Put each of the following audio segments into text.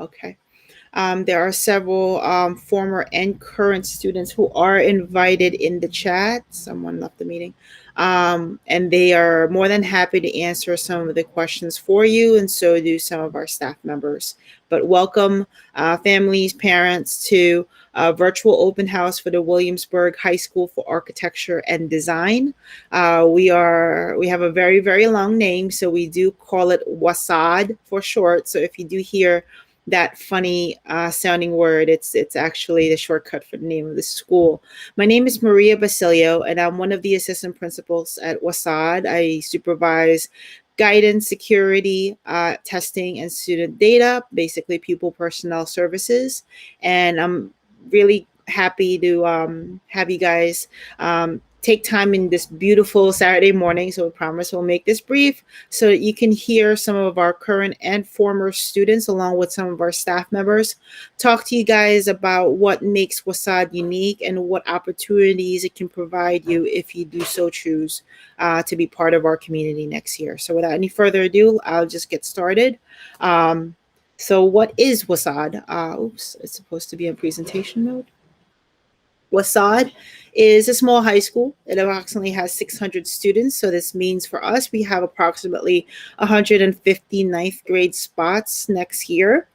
Okay. There are several former and current students who are invited in the chat. Someone left the meeting. And they are more than happy to answer some of the questions for you, and so do some of our staff members. But welcome, families, parents, to a virtual open house for the Williamsburg High School for Architecture and Design. We have a very, very long name, so we do call it WHSAD for short. So if you do hear that funny sounding word, it's actually the shortcut for the name of the school. My name is Maria Basilio, and I'm one of the assistant principals at WHSAD. I supervise guidance, security, testing, and student data, basically pupil personnel services. And I'm really happy to have you guys take time in this beautiful Saturday morning. So I promise we'll make this brief so that you can hear some of our current and former students, along with some of our staff members, talk to you guys about what makes WHSAD unique and what opportunities it can provide you if you do so choose to be part of our community next year. So without any further ado, I'll just get started. So what is WHSAD? Oops, it's supposed to be in presentation mode. WHSAD is a small high school. It approximately has 600 students. So this means for us, we have approximately 150 ninth grade spots next year.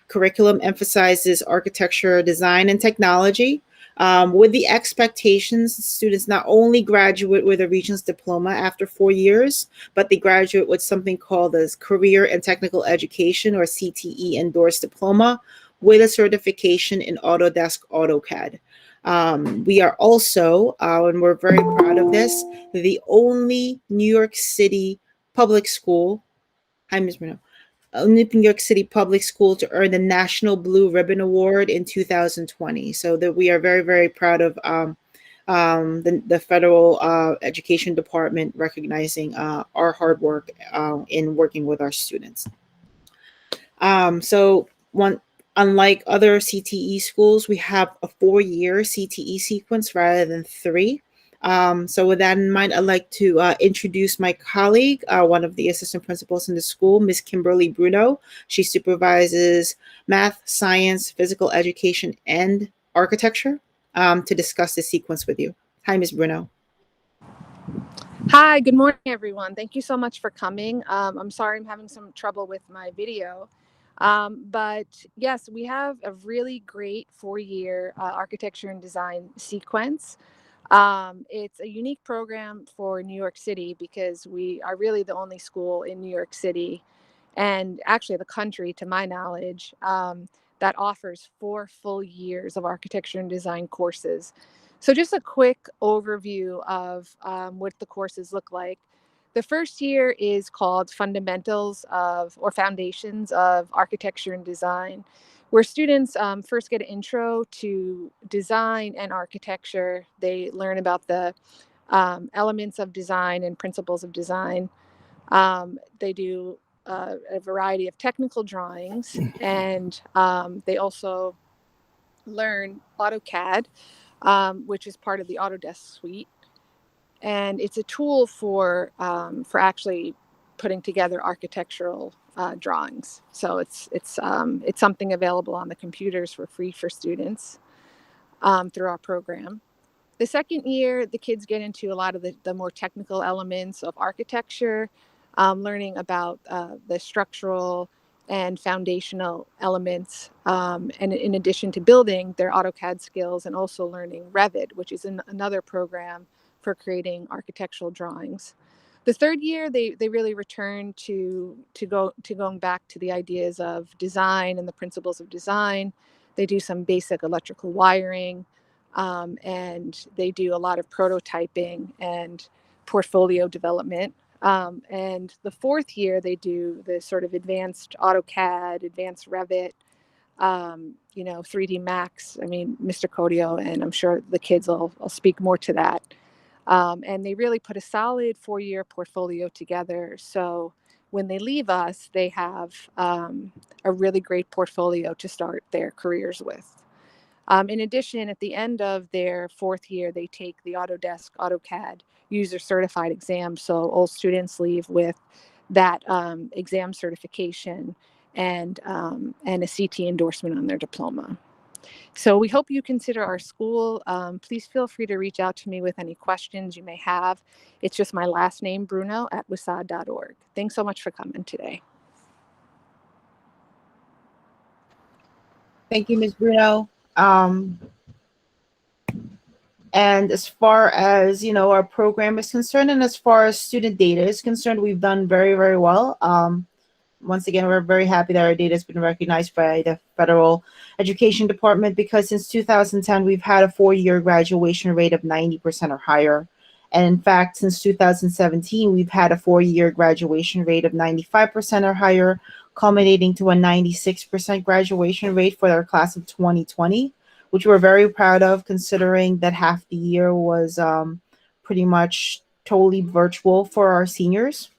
Curriculum emphasizes architecture, design, and technology. With the expectations, students not only graduate with a Regents diploma after 4 years, but they graduate with something called a Career and Technical Education, or CTE endorsed diploma, with a certification in Autodesk AutoCAD. We are also, and we're very proud of this, the only New York City public school, hi Ms. Bruno, only New York City public school to earn the National Blue Ribbon Award in 2020. So that we are very, very proud of the federal education department recognizing our hard work in working with our students. Unlike other CTE schools, we have a 4-year CTE sequence rather than 3. So with that in mind, I'd like to introduce my colleague, one of the assistant principals in the school, Ms. Kimberly Bruno. She supervises math, science, physical education, and architecture to discuss the sequence with you. Hi, Ms. Bruno. Hi, good morning, everyone. Thank you so much for coming. I'm sorry I'm having some trouble with my video. But yes, we have a really great 4-year architecture and design sequence. It's a unique program for New York City because we are really the only school in New York City, and actually the country, to my knowledge, that offers 4 full years of architecture and design courses. So just a quick overview of what the courses look like. The first year is called Fundamentals of, or Foundations of Architecture and Design, where students first get an intro to design and architecture. They learn about the elements of design and principles of design. They do a variety of technical drawings, and they also learn AutoCAD, which is part of the Autodesk suite. And it's a tool for actually putting together architectural drawings. So it's something available on the computers for free for students through our program. The second year, the kids get into a lot of the more technical elements of architecture, learning about the structural and foundational elements, and in addition to building their AutoCAD skills, and also learning Revit, which is another program for creating architectural drawings. The third year, they really return to going back to the ideas of design and the principles of design. They do some basic electrical wiring, and they do a lot of prototyping and portfolio development. And the fourth year, they do the sort of advanced AutoCAD, advanced Revit, 3D Max. I mean, Mr. Codio, and I'm sure the kids will speak more to that. And they really put a solid 4-year portfolio together. So when they leave us, they have a really great portfolio to start their careers with. In addition, at the end of their 4th year, they take the Autodesk AutoCAD user certified exam. So all students leave with that exam certification, and a CT endorsement on their diploma. So we hope you consider our school. Please feel free to reach out to me with any questions you may have. It's just my last name, Bruno, at WHSAD.org. Thanks so much for coming today. Thank you, Ms. Bruno. And as far as, our program is concerned, and as far as student data is concerned, we've done very, very well. Once again, we're very happy that our data has been recognized by the Federal Education Department, because since 2010, we've had a 4-year graduation rate of 90% or higher. And in fact, since 2017, we've had a 4-year graduation rate of 95% or higher, culminating to a 96% graduation rate for our class of 2020, which we're very proud of, considering that half the year was pretty much totally virtual for our seniors.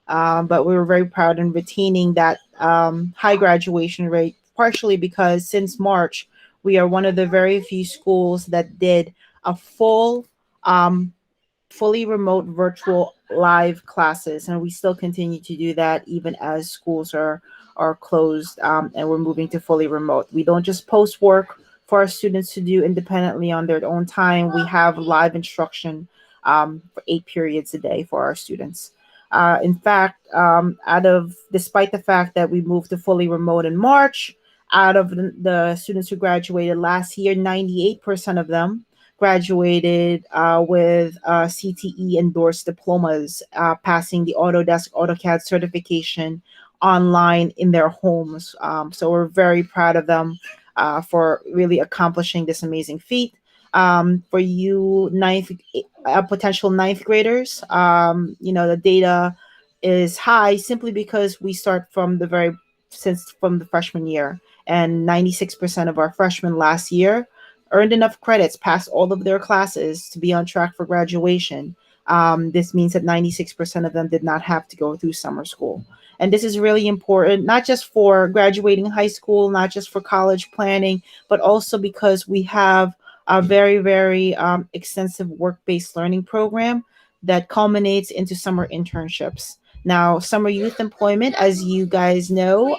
But we were very proud in retaining that high graduation rate, partially because since March, we are one of the very few schools that did a fully remote virtual live classes, and we still continue to do that even as schools are closed, and we're moving to fully remote. We don't just post work for our students to do independently on their own time. We have live instruction for 8 periods a day for our students. In fact, despite the fact that we moved to fully remote in March, out of the students who graduated last year, 98% of them graduated with CTE endorsed diplomas, passing the Autodesk AutoCAD certification online in their homes. So we're very proud of them for really accomplishing this amazing feat. For you potential ninth graders, the data is high simply because we start from the freshman year, and 96% of our freshmen last year earned enough credits, passed all of their classes to be on track for graduation. This means that 96% of them did not have to go through summer school. And this is really important, not just for graduating high school, not just for college planning, but also because we have a very, very extensive work-based learning program that culminates into summer internships. Now, summer youth employment, as you guys know,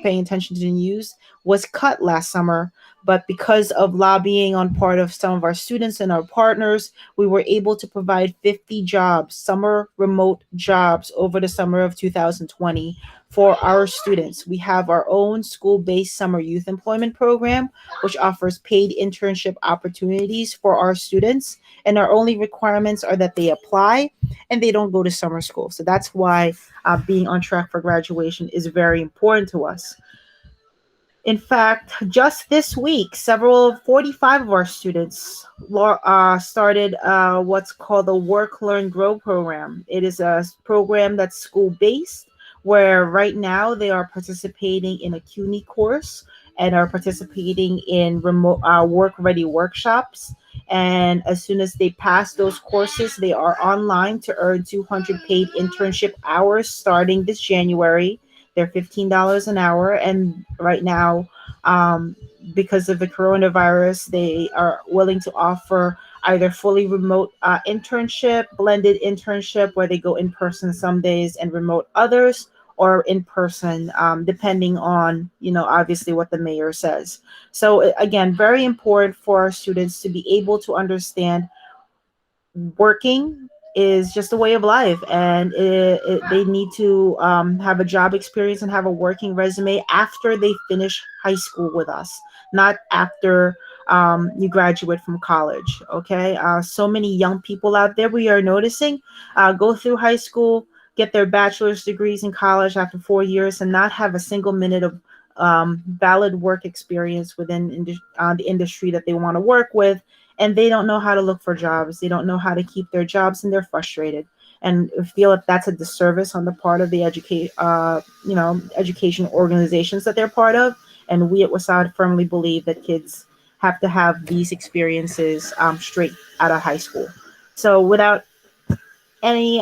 paying attention to the news, was cut last summer. But because of lobbying on part of some of our students and our partners, we were able to provide 50 jobs, summer remote jobs, over the summer of 2020 for our students. We have our own school-based summer youth employment program, which offers paid internship opportunities for our students. And our only requirements are that they apply and they don't go to summer school. So that's why being on track for graduation is very important to us. In fact, just this week, 45 of our students started what's called the Work, Learn, Grow program. It is a program that's school-based, where right now they are participating in a CUNY course and are participating in remote work-ready workshops. And as soon as they pass those courses, they are online to earn 200 paid internship hours starting this January. They're $15 an hour, and right now, because of the coronavirus, they are willing to offer either fully remote internship, blended internship, where they go in person some days and remote others, or in person, depending on, obviously what the mayor says. So again, very important for our students to be able to understand working is just a way of life, and they need to have a job experience and have a working resume after they finish high school with us, not after you graduate from college. Okay, so many young people out there, we are noticing, go through high school, get their bachelor's degrees in college after 4 years, and not have a single minute of valid work experience within the industry that they want to work with. And they don't know how to look for jobs. They don't know how to keep their jobs, and they're frustrated. And I feel that that's a disservice on the part of the education organizations that they're part of. And we at WHSAD firmly believe that kids have to have these experiences straight out of high school. So without any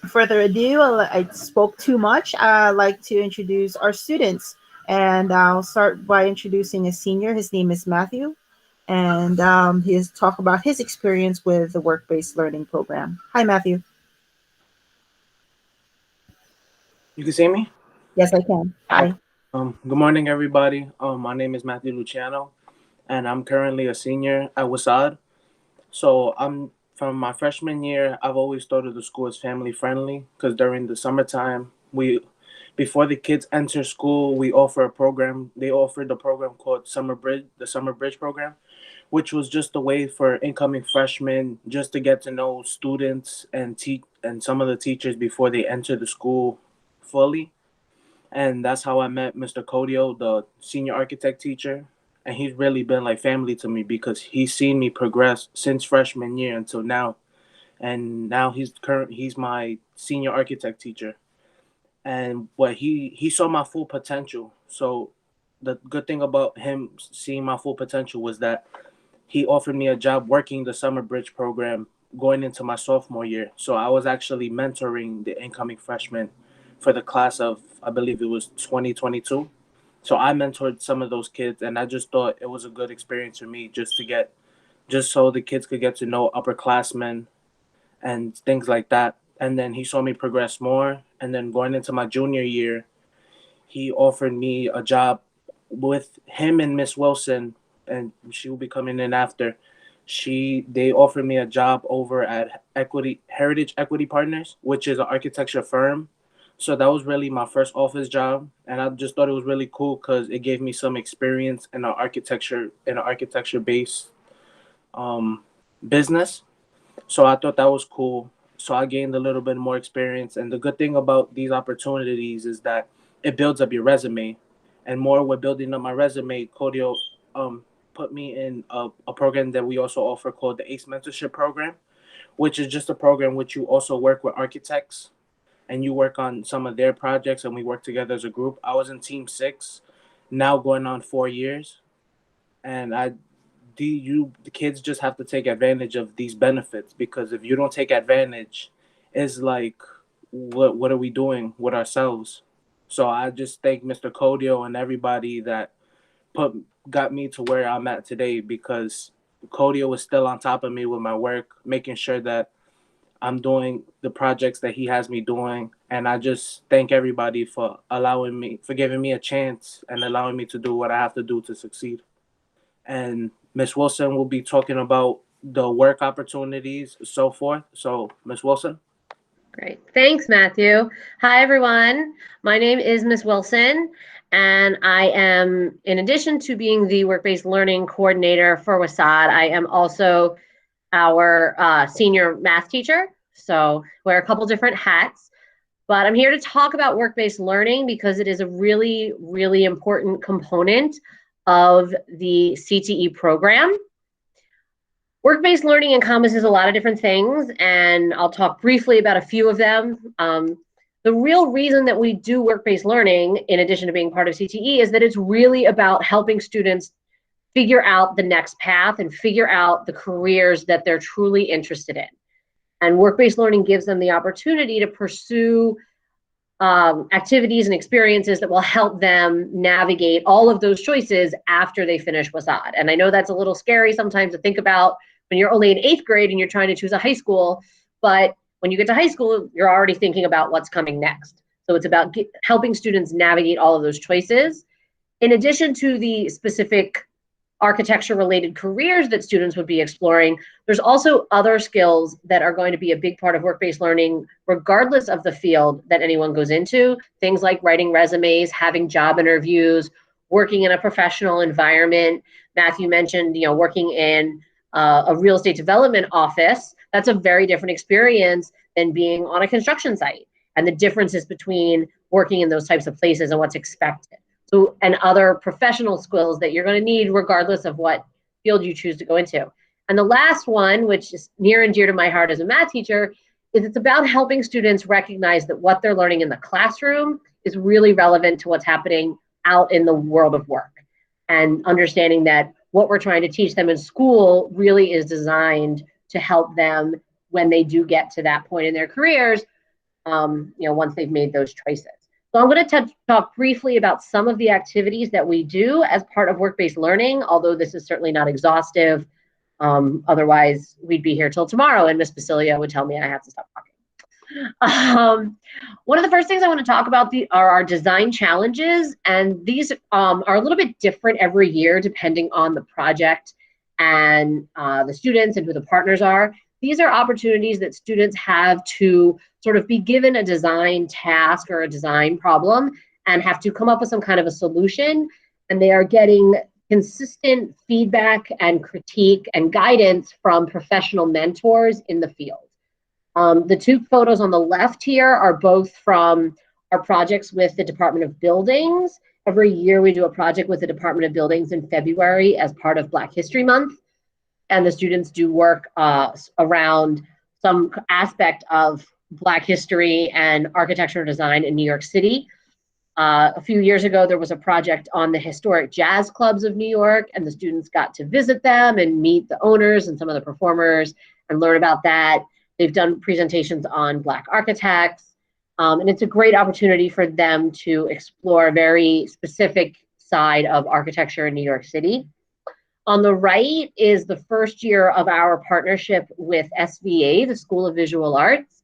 further ado, I spoke too much. I'd like to introduce our students. And I'll start by introducing a senior. His name is Matthew. And he's talk about his experience with the work-based learning program. Hi, Matthew. You can see me? Yes, I can. Hi. Good morning, everybody. My name is Matthew Luciano, and I'm currently a senior at WHSAD. So I'm from my freshman year. I've always thought of the school as family friendly because during the summertime, before the kids enter school, we offer a program. They offered a program called Summer Bridge, the Summer Bridge program, which was just a way for incoming freshmen just to get to know students and some of the teachers before they enter the school fully. And that's how I met Mr. Codio, the senior architect teacher. And he's really been like family to me because he's seen me progress since freshman year until now. And now he's my senior architect teacher. And what he saw my full potential. So the good thing about him seeing my full potential was that he offered me a job working the summer bridge program going into my sophomore year. So I was actually mentoring the incoming freshmen for the class of, I believe it was 2022. So I mentored some of those kids, and I just thought it was a good experience for me just so the kids could get to know upperclassmen and things like that. And then he saw me progress more. And then going into my junior year, he offered me a job with him and Miss Wilson, and she will be coming in after. They offered me a job over at Heritage Equity Partners, which is an architecture firm. So that was really my first office job, and I just thought it was really cool because it gave me some experience in an architecture based um, business. So I thought that was cool. So I gained a little bit more experience. And the good thing about these opportunities is that it builds up your resume. And more with building up my resume, Codio put me in a program that we also offer called the ACE Mentorship Program, which is just a program which you also work with architects and you work on some of their projects and we work together as a group. I was in team 6, now going on 4 years. And the kids just have to take advantage of these benefits because if you don't take advantage, it's like what are we doing with ourselves? So I just thank Mr. Codio and everybody that put got me to where I'm at today because Codio was still on top of me with my work, making sure that I'm doing the projects that he has me doing. And I just thank everybody for giving me a chance and allowing me to do what I have to do to succeed. And Miss Wilson will be talking about the work opportunities, so forth. So, Miss Wilson. Great. Thanks, Matthew. Hi, everyone. My name is Miss Wilson, and I am, in addition to being the work-based learning coordinator for WHSAD, I am also our senior math teacher. So wear a couple different hats. But I'm here to talk about work-based learning because it is a really, really important component of the CTE program. Work-based learning encompasses a lot of different things, and I'll talk briefly about a few of them. The real reason that we do work-based learning, in addition to being part of CTE, is that it's really about helping students figure out the next path and figure out the careers that they're truly interested in. And work-based learning gives them the opportunity to pursue activities and experiences that will help them navigate all of those choices after they finish WHSAD. And I know that's a little scary sometimes to think about when you're only in 8th grade and you're trying to choose a high school, but when you get to high school, you're already thinking about what's coming next. So it's about helping students navigate all of those choices. In addition to the specific architecture-related careers that students would be exploring, there's also other skills that are going to be a big part of work-based learning, regardless of the field that anyone goes into. Things like writing resumes, having job interviews, working in a professional environment. Matthew mentioned, working in a real estate development office. That's a very different experience than being on a construction site, and the differences between working in those types of places and what's expected. So, and other professional skills that you're going to need regardless of what field you choose to go into. And the last one, which is near and dear to my heart as a math teacher, is it's about helping students recognize that what they're learning in the classroom is really relevant to what's happening out in the world of work. And understanding that what we're trying to teach them in school really is designed to help them when they do get to that point in their careers, once they've made those choices. So I'm going to talk briefly about some of the activities that we do as part of work-based learning, although this is certainly not exhaustive. Otherwise, we'd be here till tomorrow, and Miss Basilia would tell me I have to stop talking. One of the first things I want to talk about are our design challenges, and these are a little bit different every year depending on the project and the students and who the partners are. These are opportunities that students have to sort of be given a design task or a design problem and have to come up with some kind of a solution, and they are getting consistent feedback and critique and guidance from professional mentors in the field. The two photos on the left here are both from our projects with the Department of Buildings. Every year we do a project with the Department of Buildings in February as part of Black History Month. And the students do work around some aspect of Black history and architecture and design in New York City. A few years ago, there was a project on the historic jazz clubs of New York, and the students got to visit them and meet the owners and some of the performers and learn about that. They've done presentations on Black architects, and it's a great opportunity for them to explore a very specific side of architecture in New York City. On the right is the first year of our partnership with SVA, the School of Visual Arts,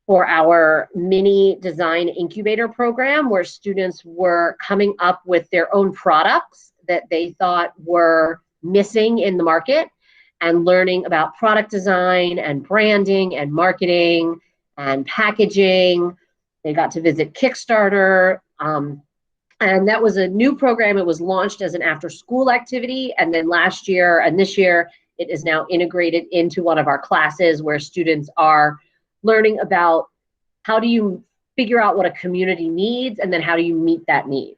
for our mini design incubator program, where students were coming up with their own products that they thought were missing in the market, and learning about product design and branding and marketing and packaging. They got to visit Kickstarter. And that was a new program. It was launched as an after-school activity. And then last year and this year, it is now integrated into one of our classes where students are learning about how do you figure out what a community needs, and then how do you meet that need.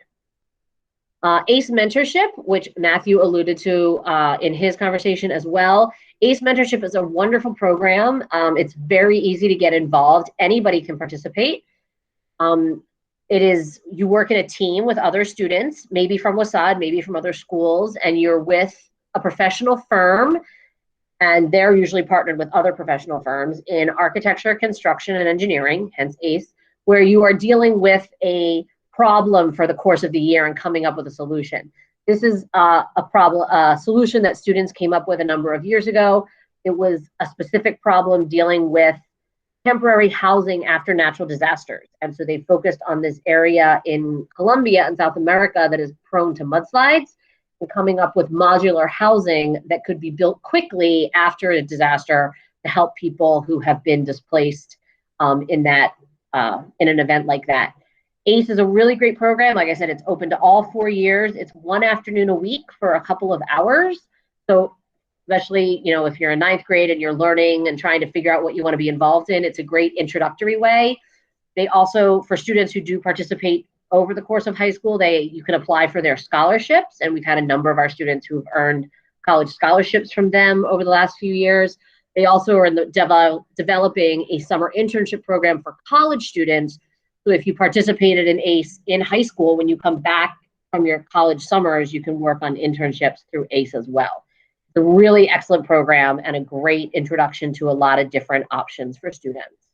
ACE Mentorship, which Matthew alluded to in his conversation as well. ACE Mentorship is a wonderful program. It's very easy to get involved. Anybody can participate. It is, you work in a team with other students, maybe from WHSAD, maybe from other schools, and you're with a professional firm, and they're usually partnered with other professional firms in architecture, construction, and engineering, hence ACE, where you are dealing with a problem for the course of the year and coming up with a solution. This is a solution that students came up with a number of years ago. It was a specific problem dealing with temporary housing after natural disasters. And so they focused on this area in Colombia and South America that is prone to mudslides, and coming up with modular housing that could be built quickly after a disaster to help people who have been displaced in an event like that. ACE is a really great program. Like I said, it's open to all 4 years. It's one afternoon a week for a couple of hours. So especially, you know, if you're in 9th grade and you're learning and trying to figure out what you want to be involved in, it's a great introductory way. They also, for students who do participate over the course of high school, you can apply for their scholarships. And we've had a number of our students who've earned college scholarships from them over the last few years. They also are in the developing a summer internship program for college students. So if you participated in ACE in high school, when you come back from your college summers, you can work on internships through ACE as well. It's a really excellent program and a great introduction to a lot of different options for students.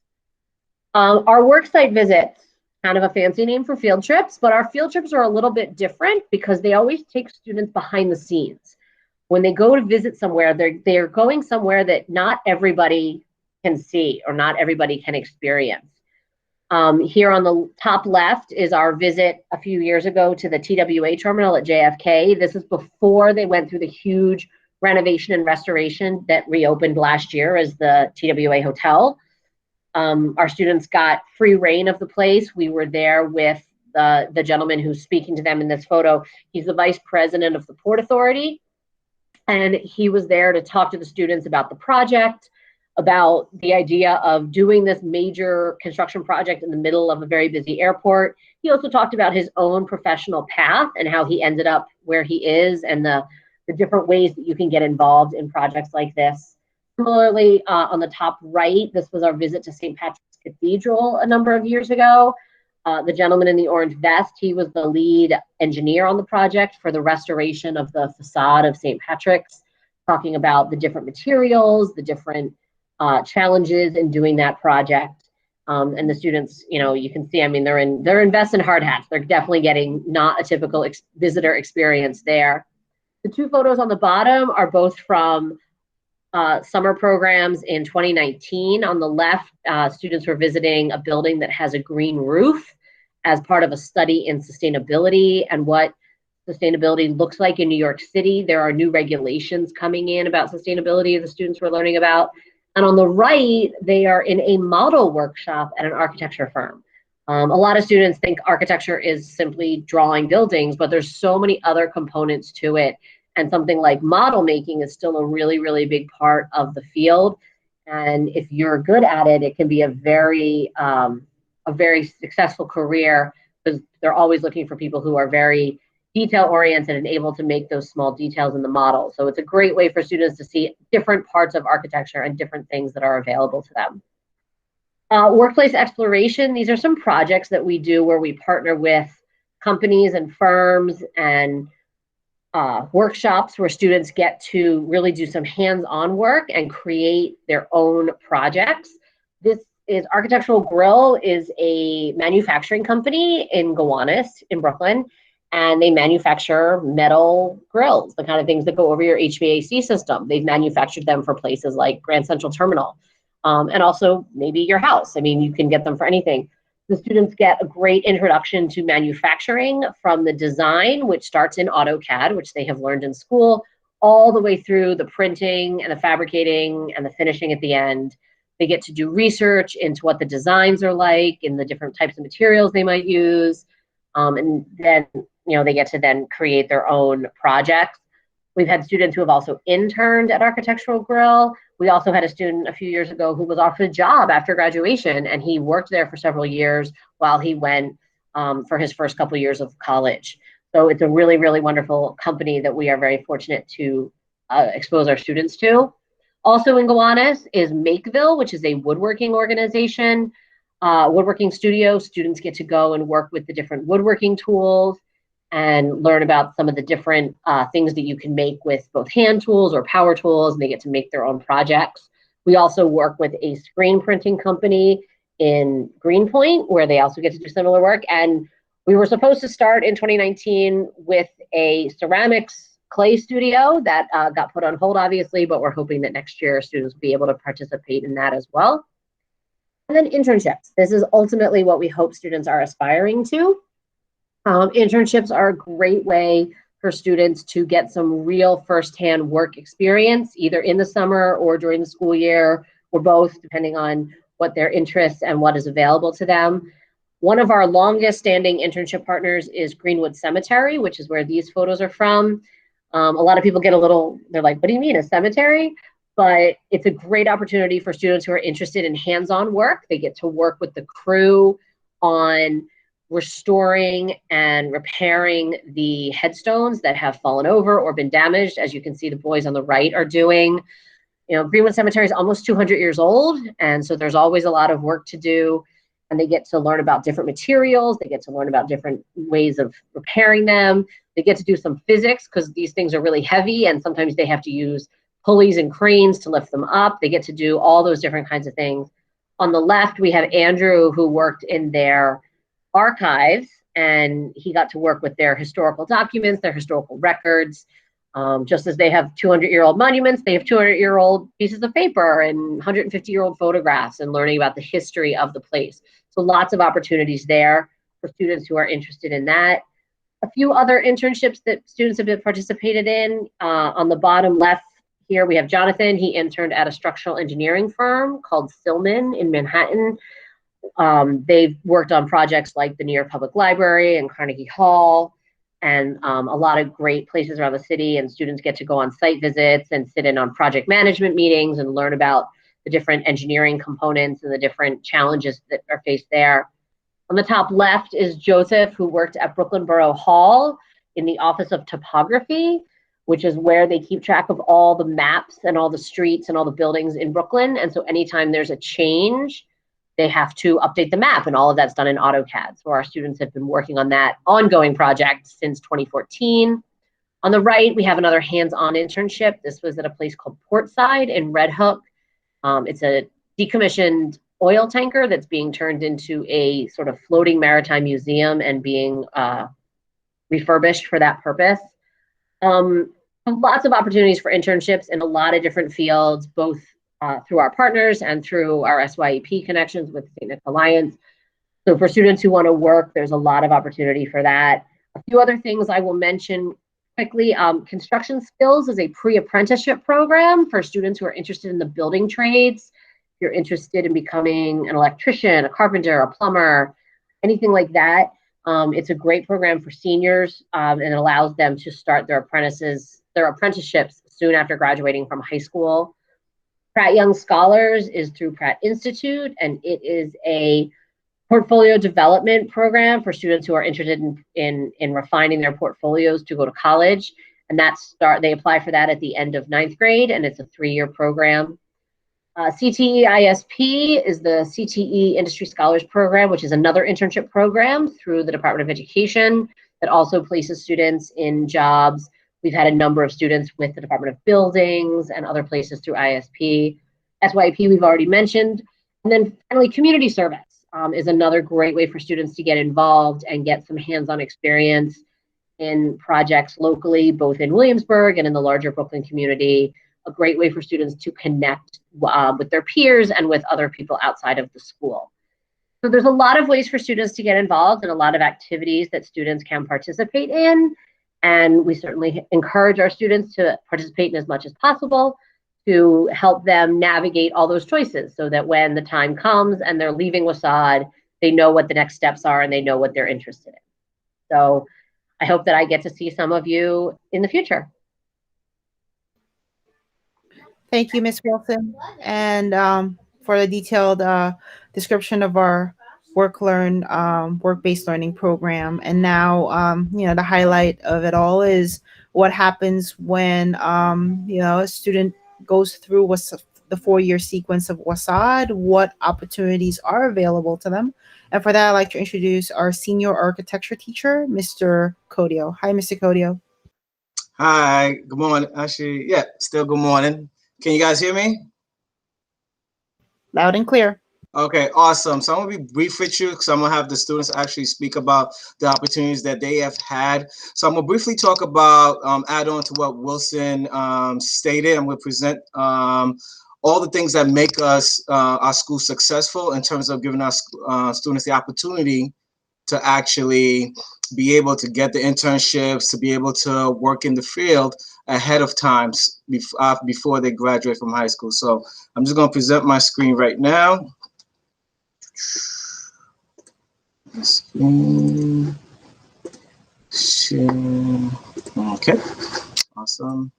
Our worksite visits, kind of a fancy name for field trips, but our field trips are a little bit different because they always take students behind the scenes. When they go to visit somewhere, they're going somewhere that not everybody can see or not everybody can experience. Here on the top left is our visit a few years ago to the TWA terminal at JFK. This is before they went through the huge renovation and restoration that reopened last year as the TWA Hotel. Our students got free reign of the place. We were there with the gentleman who's speaking to them in this photo. He's the vice president of the Port Authority, and he was there to talk to the students about the project, about the idea of doing this major construction project in the middle of a very busy airport. He also talked about his own professional path and how he ended up where he is and the different ways that you can get involved in projects like this. Similarly, on the top right, this was our visit to St. Patrick's Cathedral a number of years ago. The gentleman in the orange vest, he was the lead engineer on the project for the restoration of the facade of St. Patrick's, talking about the different materials, the different challenges in doing that project. And the students, you know, you can see, I mean, they're in vests and hard hats. They're definitely getting not a typical visitor experience there. The two photos on the bottom are both from summer programs in 2019. On the left, students were visiting a building that has a green roof as part of a study in sustainability and what sustainability looks like in New York City. There are new regulations coming in about sustainability the students were learning about. And on the right, they are in a model workshop at an architecture firm. A lot of students think architecture is simply drawing buildings, but there's so many other components to it. And something like model making is still a really, really big part of the field. And if you're good at it, it can be a very successful career, because they're always looking for people who are very detail oriented and able to make those small details in the model. So it's a great way for students to see different parts of architecture and different things that are available to them. Workplace exploration, these are some projects that we do where we partner with companies and firms and workshops where students get to really do some hands-on work and create their own projects. This is Architectural Grill is a manufacturing company in Gowanus in Brooklyn, and they manufacture metal grills, the kind of things that go over your HVAC system. They've manufactured them for places like Grand Central Terminal, and also maybe your house. I mean, you can get them for anything. The students get a great introduction to manufacturing from the design, which starts in AutoCAD, which they have learned in school, all the way through the printing and the fabricating and the finishing at the end. They get to do research into what the designs are like and the different types of materials they might use. And then, they get to then create their own projects. We've had students who have also interned at Architectural Grill. We also had a student a few years ago who was offered a job after graduation, and he worked there for several years while he went for his first couple of years of college. So it's a really, really wonderful company that we are very fortunate to expose our students to. Also in Gowanus is Makeville, which is a woodworking organization, woodworking studio. Students get to go and work with the different woodworking tools and learn about some of the different things that you can make with both hand tools or power tools, and they get to make their own projects. We also work with a screen printing company in Greenpoint, where they also get to do similar work. And we were supposed to start in 2019 with a ceramics clay studio that got put on hold, obviously, but we're hoping that next year students will be able to participate in that as well. And then internships. This is ultimately what we hope students are aspiring to. Internships are a great way for students to get some real firsthand work experience, either in the summer or during the school year, or both, depending on what their interests and what is available to them. One of our longest standing internship partners is Greenwood Cemetery, which is where these photos are from. A lot of people get they're like, what do you mean, a cemetery? But it's a great opportunity for students who are interested in hands-on work. They get to work with the crew on restoring and repairing the headstones that have fallen over or been damaged. As you can see, the boys on the right are doing. Greenwood Cemetery is almost 200 years old, and so there's always a lot of work to do, and they get to learn about different materials. They get to learn about different ways of repairing them. They get to do some physics, because these things are really heavy, and sometimes they have to use pulleys and cranes to lift them up. They get to do all those different kinds of things. On the left, we have Andrew, who worked in their archives, and he got to work with their historical documents, their historical records. Just as they have 200-year-old monuments, they have 200-year-old pieces of paper and 150-year-old photographs, and learning about the history of the place. So lots of opportunities there for students who are interested in that. A few other internships that students have been participated in. On the bottom left here, we have Jonathan. He interned at a structural engineering firm called Silman in Manhattan. They've worked on projects like the New York Public Library and Carnegie Hall, and a lot of great places around the city, and students get to go on site visits and sit in on project management meetings and learn about the different engineering components and the different challenges that are faced there. On the top left is Joseph, who worked at Brooklyn Borough Hall in the Office of Topography, which is where they keep track of all the maps and all the streets and all the buildings in Brooklyn. And so anytime there's a change, they have to update the map, and all of that's done in AutoCAD. So our students have been working on that ongoing project since 2014. On the right, we have another hands-on internship. This was at a place called Portside in Red Hook. It's a decommissioned oil tanker that's being turned into a sort of floating maritime museum and being refurbished for that purpose. Lots of opportunities for internships in a lot of different fields, both through our partners and through our SYEP connections with St. Nick's Alliance. So for students who want to work, there's a lot of opportunity for that. A few other things I will mention quickly. Construction Skills is a pre-apprenticeship program for students who are interested in the building trades. If you're interested in becoming an electrician, a carpenter, a plumber, anything like that, it's a great program for seniors, and it allows them to start their apprenticeships soon after graduating from high school. Pratt Young Scholars is through Pratt Institute, and it is a portfolio development program for students who are interested in refining their portfolios to go to college. And they apply for that at the end of 9th grade, and it's a 3-year program. CTE ISP is the CTE Industry Scholars Program, which is another internship program through the Department of Education that also places students in jobs. We've had a number of students with the Department of Buildings and other places through ISP. SYP we've already mentioned. And then finally, community service is another great way for students to get involved and get some hands-on experience in projects locally, both in Williamsburg and in the larger Brooklyn community. A great way for students to connect with their peers and with other people outside of the school. So there's a lot of ways for students to get involved and a lot of activities that students can participate in. And we certainly encourage our students to participate in as much as possible to help them navigate all those choices so that when the time comes and they're leaving WHSAD, they know what the next steps are and they know what they're interested in. So I hope that I get to see some of you in the future. Thank you, Ms. Wilson, and for the detailed description of our work-based learning program. And now, the highlight of it all is what happens when, a student goes through the 4-year sequence of WHSAD, what opportunities are available to them. And for that, I'd like to introduce our senior architecture teacher, Mr. Codio. Hi, Mr. Codio. Hi, good morning. Actually, yeah, still good morning. Can you guys hear me? Loud and clear. Okay, awesome. So I'm gonna be brief with you because I'm gonna have the students actually speak about the opportunities that they have had. So I'm gonna briefly talk about, add on to what Wilson stated. I'm gonna present all the things that make us, our school successful in terms of giving our students the opportunity to actually be able to get the internships, to be able to work in the field ahead of time before they graduate from high school. So I'm just gonna present my screen right now. Okay, awesome.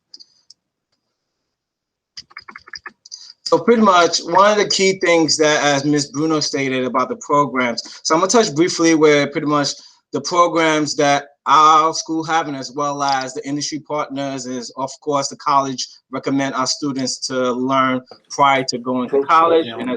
So pretty much one of the key things that, as Ms. Bruno stated about the programs, so I'm gonna touch briefly where pretty much the programs that our school having, as well as the industry partners, is of course the college recommend our students to learn prior to going to college, and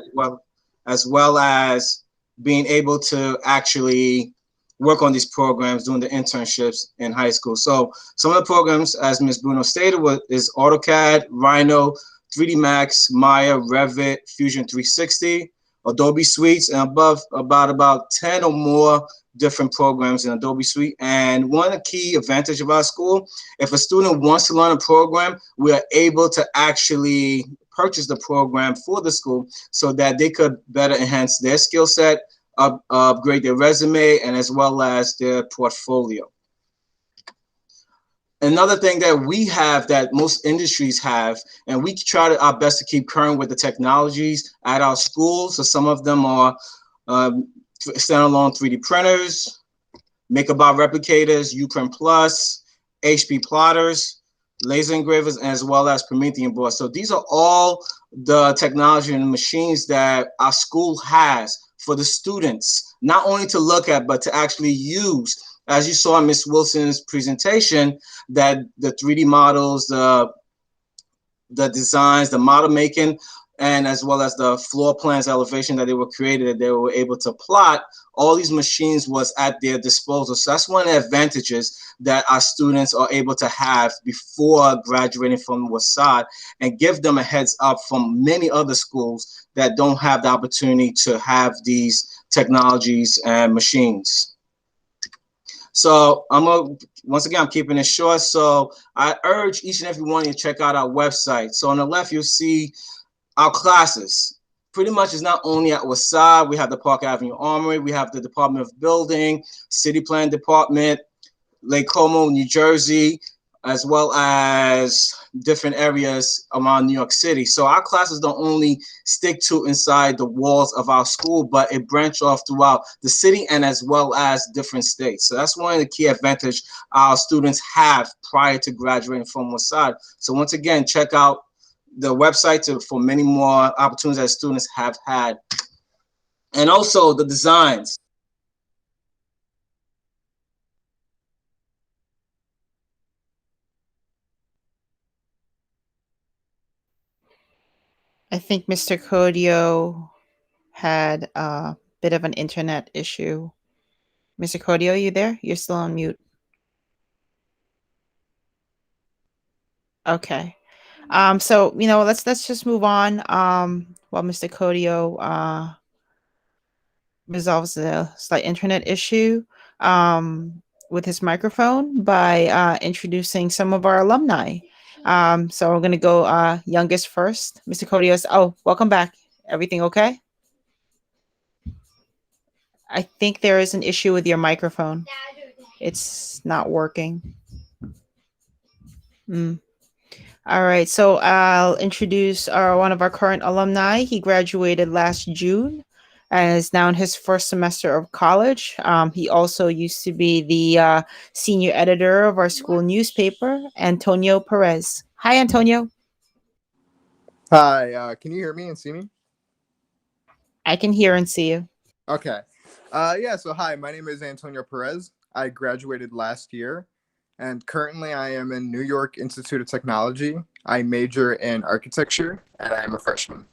as well as being able to actually work on these programs, doing the internships in high school. So some of the programs, as Ms. Bruno stated, is AutoCAD, Rhino, 3D Max, Maya, Revit, Fusion 360, Adobe Suites, and about 10 or more different programs in Adobe Suite. And one key advantage of our school, if a student wants to learn a program, we are able to actually purchase the program for the school so that they could better enhance their skill set, upgrade their resume, and as well as their portfolio. Another thing that we have that most industries have, and we try our best to keep current with the technologies at our school. So some of them are standalone 3D printers, MakerBot replicators, Uprint Plus, HP plotters, laser engravers, as well as Promethean boards. So these are all the technology and machines that our school has for the students, not only to look at, but to actually use. As you saw in Ms. Wilson's presentation, that the 3D models, the designs, the model making, and as well as the floor plans, elevation that they were created, that they were able to plot, all these machines was at their disposal. So that's one of the advantages that our students are able to have before graduating from WHSAD, and give them a heads up from many other schools that don't have the opportunity to have these technologies and machines. So once again, I'm keeping it short. So I urge each and every one of you to check out our website. So on the left, you'll see our classes. Pretty much is not only at WHSAD, we have the Park Avenue Armory, we have the Department of Building, City Plan Department, Lake Como, New Jersey, as well as different areas around New York City. So our classes don't only stick to inside the walls of our school, but it branch off throughout the city and as well as different states. So that's one of the key advantages our students have prior to graduating from WHSAD. So once again, check out the website for many more opportunities that students have had. And also the designs. I think Mr. Codio had a bit of an internet issue. Mr. Codio, you there? You're still on mute. Okay. So let's just move on. While Mr. Codio resolves the slight internet issue with his microphone by introducing some of our alumni. So we're gonna go youngest first. Mr. Codio. Oh, welcome back. Everything okay? I think there is an issue with your microphone. It's not working. All right, so I'll introduce one of our current alumni. He graduated last June and is now in his first semester of college. He also used to be the senior editor of our school newspaper, Antonio Perez. Hi, Antonio. Hi, can you hear me and see me? I can hear and see you. Okay. So hi, my name is Antonio Perez. I graduated last year, and currently I am in New York Institute of Technology. I major in architecture, and I am a freshman.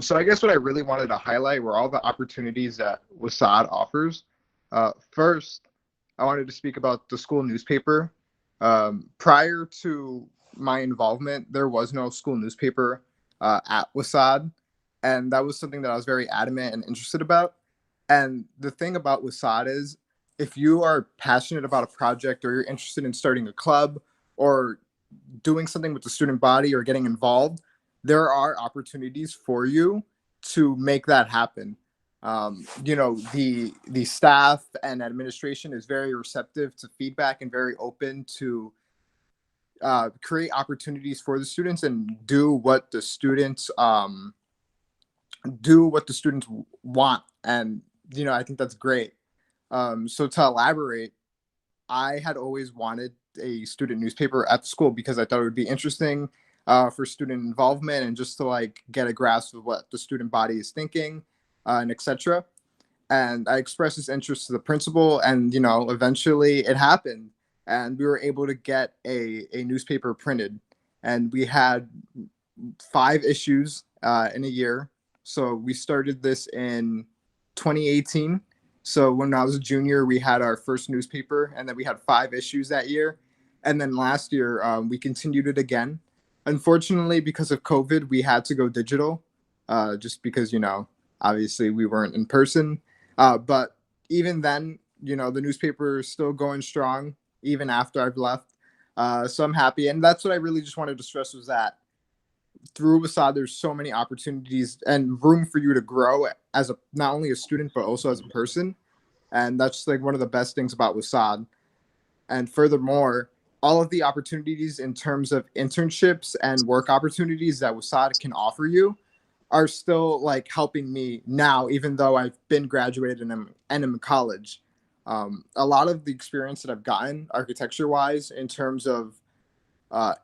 So I guess what I really wanted to highlight were all the opportunities that WHSAD offers. First, I wanted to speak about the school newspaper. Prior to my involvement, there was no school newspaper at WHSAD, and that was something that I was very adamant and interested about. And the thing about WHSAD is, if you are passionate about a project or you're interested in starting a club or doing something with the student body or getting involved, there are opportunities for you to make that happen. The staff and administration is very receptive to feedback and very open to create opportunities for the students and do what the students want. And I think that's great. So to elaborate, I had always wanted a student newspaper at the school because I thought it would be interesting for student involvement and just to get a grasp of what the student body is thinking and etc. And I expressed this interest to the principal, and eventually it happened, and we were able to get a newspaper printed, and we had 5 issues in a year. So we started this in 2018. So when I was a junior, we had our first newspaper, and then we had 5 issues that year. And then last year, we continued it again. Unfortunately, because of COVID, we had to go digital, just because, obviously we weren't in person. But even then, the newspaper is still going strong, even after I've left. So I'm happy. And that's what I really just wanted to stress, was that through WHSAD, there's so many opportunities and room for you to grow as not only a student, but also as a person. And that's one of the best things about WHSAD. And furthermore, all of the opportunities in terms of internships and work opportunities that WHSAD can offer you are still helping me now, even though I've been graduated and I'm in college. A lot of the experience that I've gotten architecture wise in terms of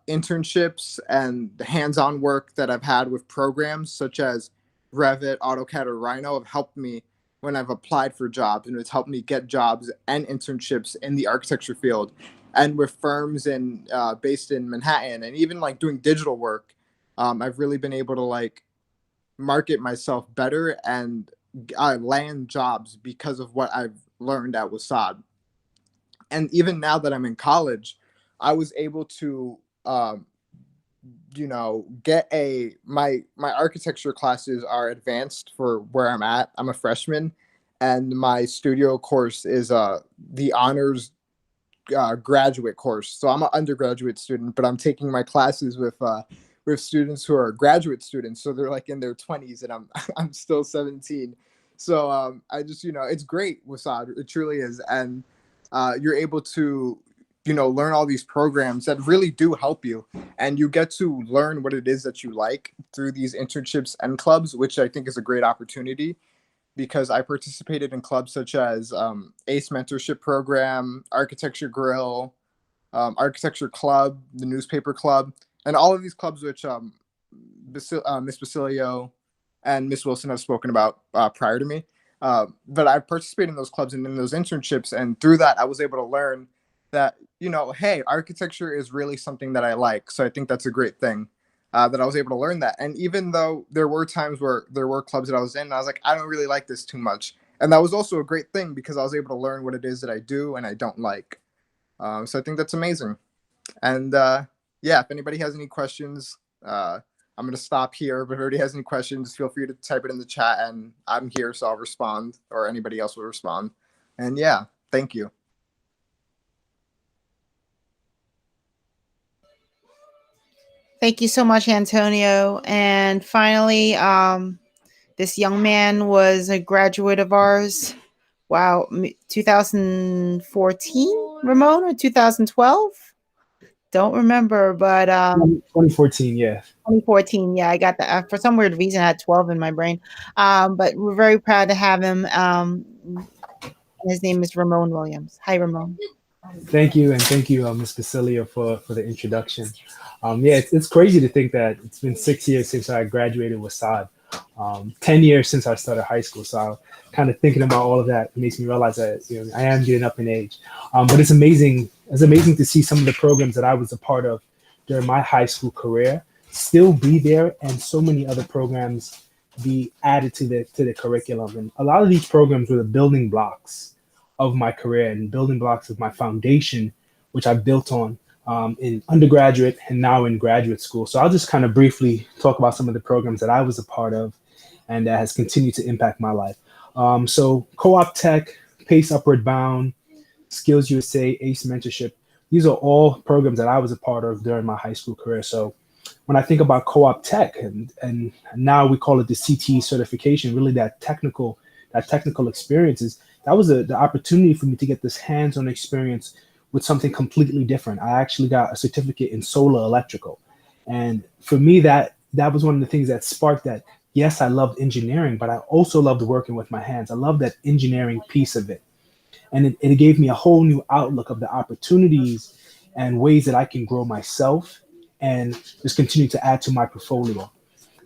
internships and the hands-on work that I've had with programs such as Revit, AutoCAD, or Rhino have helped me when I've applied for jobs, and it's helped me get jobs and internships in the architecture field and with firms based in Manhattan, and even doing digital work. I've really been able to market myself better and land jobs because of what I've learned at WHSAD. And even now that I'm in college, I was able to, get my architecture classes are advanced for where I'm at. I'm a freshman, and my studio course is the honors graduate course. So I'm an undergraduate student, but I'm taking my classes with students who are graduate students. So they're like in their 20s, and I'm I'm still 17. So I just, it's great, WHSAD. It truly is, and you're able to learn all these programs that really do help you, and you get to learn what it is that you like through these internships and clubs, which I think is a great opportunity, because I participated in clubs such as ACE Mentorship Program, Architecture Grill, Architecture Club, the Newspaper Club, and all of these clubs which Miss Basilio and Miss Wilson have spoken about prior to me. But I participated in those clubs and in those internships, and through that, I was able to learn that, hey, architecture is really something that I like. So I think that's a great thing. That I was able to learn that. And even though there were times where there were clubs that I was in, and I was like, I don't really like this too much. And that was also a great thing, because I was able to learn what it is that I do and I don't like. So I think that's amazing. And yeah, if anybody has any questions, I'm going to stop here. But if anybody has any questions, feel free to type it in the chat, and I'm here, so I'll respond, or anybody else will respond. And yeah, thank you. Thank you so much, Antonio. And finally, this young man was a graduate of ours. Wow, 2014, Ramon, or 2012? Don't remember, but 2014, yeah. 2014, yeah, I got that. For some weird reason, I had 12 in my brain. But we're very proud to have him. His name is Ramon Williams. Hi, Ramon. Thank you, and thank you, Ms. Basilio, for the introduction. Yeah, it's crazy to think that it's been 6 years since I graduated with WHSAD, 10 years since I started high school. So kind of thinking about all of that makes me realize that I am getting up in age. But it's amazing. It's amazing to see some of the programs that I was a part of during my high school career still be there, and so many other programs be added to the curriculum. And a lot of these programs were the building blocks of my career and building blocks of my foundation, which I built on in undergraduate and now in graduate school. So I'll just kind of briefly talk about some of the programs that I was a part of and that has continued to impact my life. So Co-op Tech, Pace Upward Bound, Skills USA, ACE Mentorship, these are all programs that I was a part of during my high school career. So when I think about Co-op Tech, and now we call it the CTE certification, really that technical experiences, that was the opportunity for me to get this hands-on experience with something completely different. I actually got a certificate in solar electrical. And for me, that was one of the things that sparked that. Yes, I loved engineering, but I also loved working with my hands. I love that engineering piece of it. And it gave me a whole new outlook of the opportunities and ways that I can grow myself and just continue to add to my portfolio.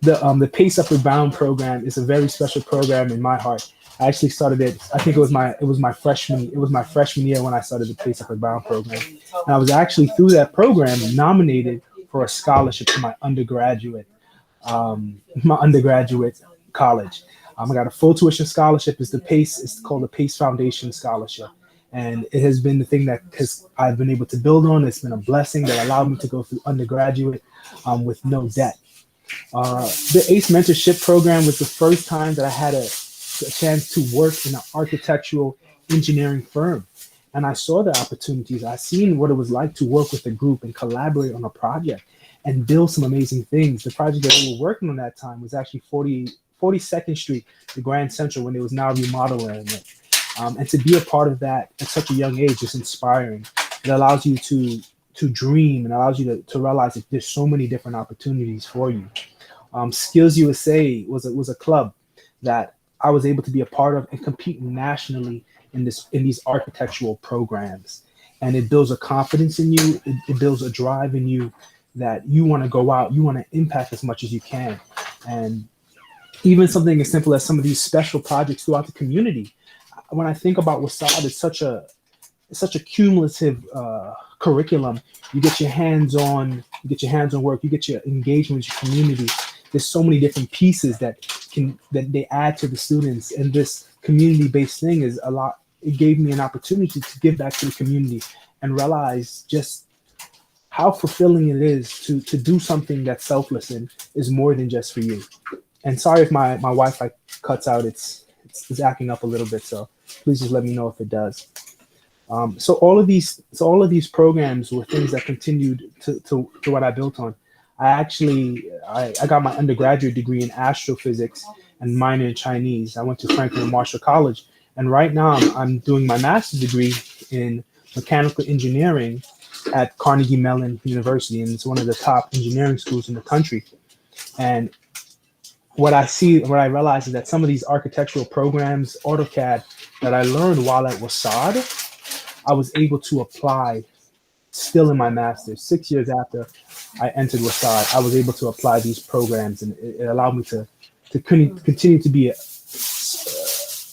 The Pace Upward Bound program is a very special program in my heart. I actually started it. I think it was my freshman year when I started the Pace Upward Bound program, and I was actually through that program nominated for a scholarship to my undergraduate college. I got a full tuition scholarship. It's called the Pace Foundation Scholarship, and it has been the thing that I've been able to build on. It's been a blessing that allowed me to go through undergraduate with no debt. The ACE Mentorship Program was the first time that I had a chance to work in an architectural engineering firm. And I saw the opportunities. I seen what it was like to work with a group and collaborate on a project and build some amazing things. The project that we were working on that time was actually 42nd Street, the Grand Central, when it was now remodeling it. And to be a part of that at such a young age is inspiring. It allows you to dream and allows you to realize that there's so many different opportunities for you. Skills USA was a club that I was able to be a part of and compete nationally in these architectural programs. And it builds a confidence in you. It builds a drive in you that you want to go out, you want to impact as much as you can. And even something as simple as some of these special projects throughout the community. When I think about WHSAD, it's such a cumulative curriculum. You get your hands-on work, you get your engagement with your community. There's so many different pieces that they add to the students, and this community-based thing is a lot. It gave me an opportunity to give back to the community and realize just how fulfilling it is to do something that's selfless and is more than just for you. And sorry if my Wi-Fi cuts out. It's is acting up a little bit. So please just let me know if it does. So all of these programs were things that continued to what I built on. I got my undergraduate degree in astrophysics and minor in Chinese. I went to Franklin Marshall College, and right now I'm doing my master's degree in mechanical engineering at Carnegie Mellon University, and it's one of the top engineering schools in the country. And what I realize is that some of these architectural programs, AutoCAD, that I learned while at WHSAD, I was able to apply still in my master's. 6 years after I entered WHSAD, I was able to apply these programs, and it allowed me to continue to be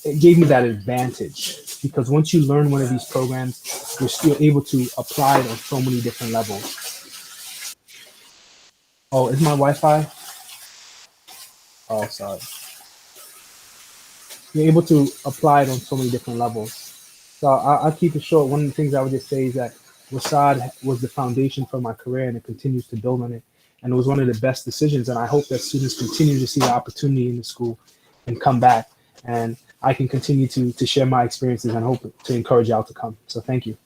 it gave me that advantage, because once you learn one of these programs, you're still able to apply it on so many different levels. Oh, is my Wi-Fi? Oh, sorry. You're able to apply it on so many different levels. So I'll keep it short. One of the things I would just say is that WHSAD was the foundation for my career, and it continues to build on it. And it was one of the best decisions. And I hope that students continue to see the opportunity in the school and come back. And I can continue to share my experiences and hope to encourage y'all to come. So thank you.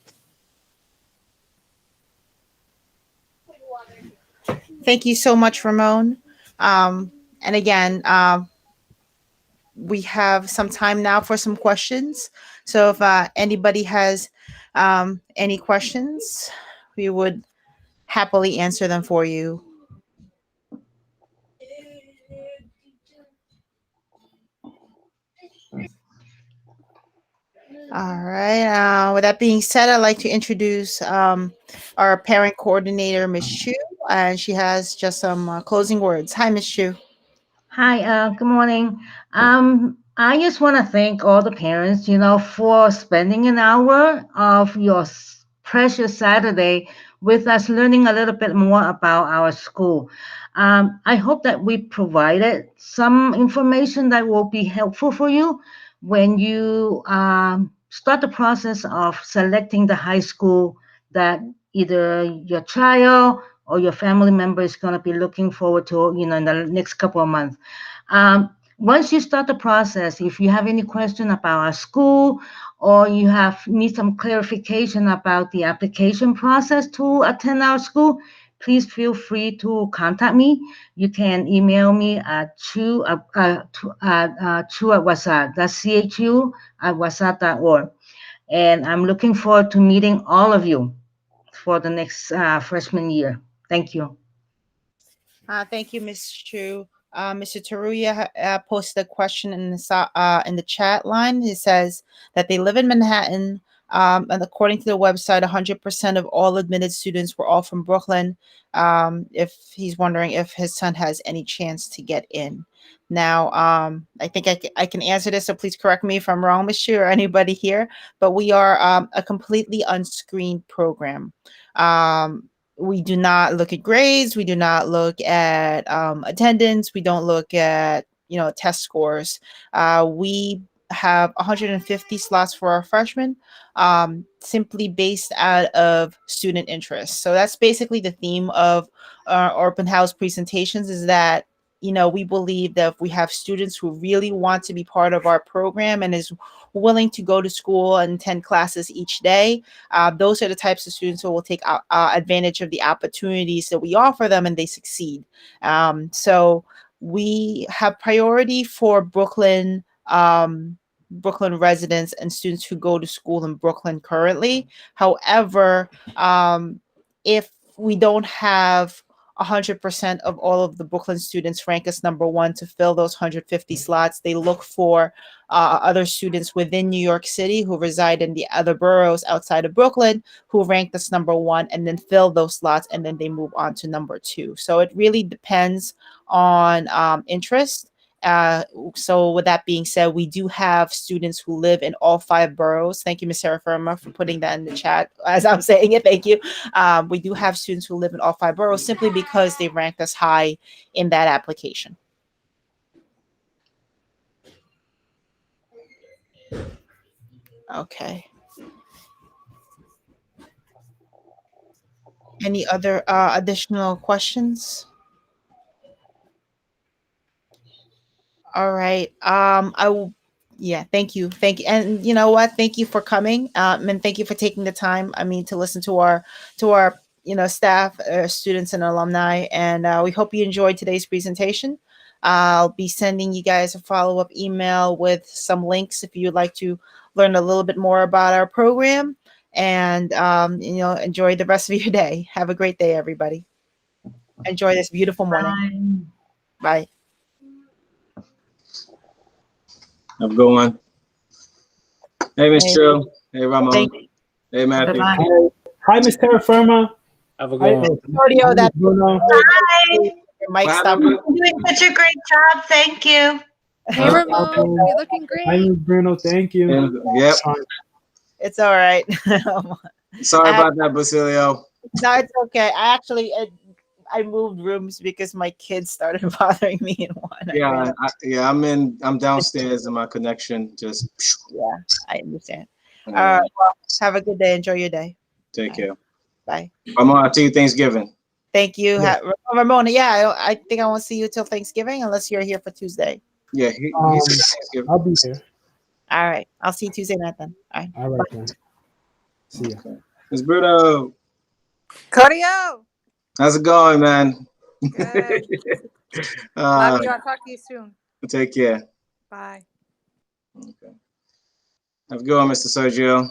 Thank you so much, Ramon. And again, we have some time now for some questions. So if anybody has any questions, we would happily answer them for you. All right. With that being said, I'd like to introduce our parent coordinator, Ms. Chu, and she has just some closing words. Hi, Ms. Chu. Hi, good morning. I just want to thank all the parents, for spending an hour of your precious Saturday with us, learning a little bit more about our school. I hope that we provided some information that will be helpful for you when you start the process of selecting the high school that either your child or your family member is going to be looking forward to, in the next couple of months. Once you start the process, if you have any question about our school, or you need some clarification about the application process to attend our school, please feel free to contact me. You can email me at chu at WHSAD. That's CHU at WHSAD.org. And I'm looking forward to meeting all of you for the next freshman year. Thank you. Thank you, Ms. Chu. Mr. Taruya posted a question in the chat line. He says that they live in Manhattan, and according to the website, 100% of all admitted students were all from Brooklyn. If he's wondering if his son has any chance to get in. Now, I think I can answer this, so please correct me if I'm wrong, Ms. Chu, or anybody here, but we are a completely unscreened program. We do not look at grades. We do not look at attendance. We don't look at, test scores. We have 150 slots for our freshmen, simply based out of student interest. So that's basically the theme of our open house presentations, is that, we believe that if we have students who really want to be part of our program and is willing to go to school and attend classes each day, those are the types of students who will take advantage of the opportunities that we offer them, and they succeed. So we have priority for Brooklyn residents and students who go to school in Brooklyn currently. However, if we don't have 100% of all of the Brooklyn students rank us number one to fill those 150 slots, they look for other students within New York City who reside in the other boroughs outside of Brooklyn who rank us number one, and then fill those slots, and then they move on to number two. So it really depends on interest. So with that being said, we do have students who live in all 5 boroughs. Thank you, Ms. Sarah Firma, for putting that in the chat as I'm saying it. Thank you. We do have students who live in all 5 boroughs simply because they ranked us high in that application. Okay. Any other additional questions? All right. Yeah, thank you. Thank you. And you know what? Thank you for coming. And thank you for taking the time, to listen to our staff, students and alumni. And we hope you enjoyed today's presentation. I'll be sending you guys a follow-up email with some links if you'd like to learn a little bit more about our program. And enjoy the rest of your day. Have a great day, everybody. Enjoy this beautiful morning. Bye. Have a good one. Hey, Miss Hey. Trill. Hey, Ramon. Thank you. Hey, Matthew. Hi, Miss Terra Firma. Have a Hi, good one. Audio Miss that Bruno. Hi. your mic What stop. happened? You're doing such a great job. Thank you. Hey, Ramon, you're looking Hi, great. Miss Bruno. Thank you. Yep. It's all right. Sorry about that, Basilio. No, it's okay. I moved rooms because my kids started bothering me in one. Yeah, I'm downstairs and my connection just. Yeah, I understand. All All right. right. Well, have a good day. Enjoy your day. Take care. Bye. Ramon, I'll see you Thanksgiving. Thank you, Yeah. Ramona. Yeah, I think I won't see you till Thanksgiving unless you're here for Tuesday. Yeah, he's Thanksgiving. I'll be here. All right. I'll see you Tuesday night then. All right. All right, then. See ya. Miss Bruno, Corio, how's it going, man? good. Love you. I'll talk to you soon. Take care. Bye. Okay. Have a good one, Mr. Sergio.